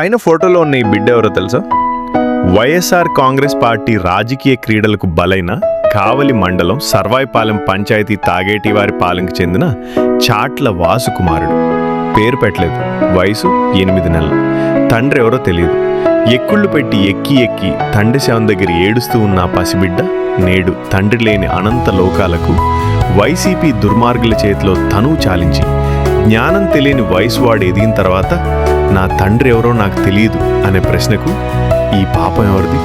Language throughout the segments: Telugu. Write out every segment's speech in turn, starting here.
పైన ఫోటోలో ఉన్న ఈ బిడ్డ ఎవరో తెలుసా? వైఎస్ఆర్ కాంగ్రెస్ పార్టీ రాజకీయ క్రీడలకు బలైన కావలి మండలం సర్వాయిపాలెం పంచాయతీ తాగేటివారి పాలెంకు చెందిన చాట్ల వాసుకుమారుడు. పేరు పెట్టలేదు. వయసు 8 నెలలు. తండ్రి ఎవరో తెలియదు. ఎక్కుళ్ళు పెట్టి ఎక్కి ఎక్కి తండ్రి శవం దగ్గర ఏడుస్తూ ఉన్న పసిబిడ్డ నేడు తండ్రి లేని అనంత లోకాలకు వైసీపీ దుర్మార్గుల చేతిలో తనువు చాలించి జ్ఞానం తెలియని వయసు వాడు ఎదిగిన తర్వాత నా తండ్రి ఎవరో నాకు తెలియదు అనే ప్రశ్నకు ఈ పాపం ఎవరిది?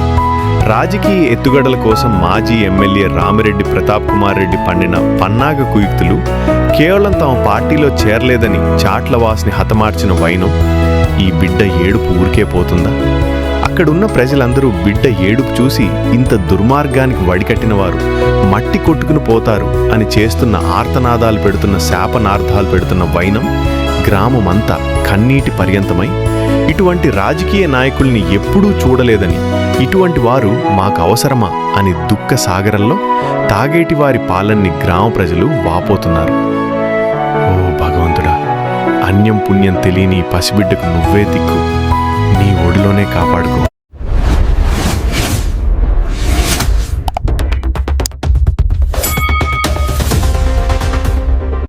రాజకీయ ఎత్తుగడల కోసం మాజీ ఎమ్మెల్యే రామిరెడ్డి ప్రతాప్ కుమార్ రెడ్డి పండిన పన్నాగ కుయుక్తులు కేవలం తమ పార్టీలో చేరలేదని చాట్లవాసిని హతమార్చిన వైనం ఈ బిడ్డ ఏడుపు ఊరికే పోతుందా? అక్కడున్న ప్రజలందరూ బిడ్డ ఏడుపు చూసి ఇంత దుర్మార్గానికి వడికట్టిన వారు మట్టి కొట్టుకుని పోతారు అని చేస్తున్న ఆర్తనాదాలు పెడుతున్న శాపనార్థాలు పెడుతున్న వైనం గ్రామమంతా కన్నీటి పర్యంతమై ఇటువంటి రాజకీయ నాయకుల్ని ఎప్పుడూ చూడలేదని, ఇటువంటి వారు మాకు అవసరమా అని దుఃఖ సాగరంలో తాగేటి వారి పాలన్ని గ్రామ ప్రజలు వాపోతున్నారు. ఓ భగవంతుడా, అన్యం పుణ్యం తెలియని పసిబిడ్డకు నువ్వే దిక్కు. నీ ఒడిలో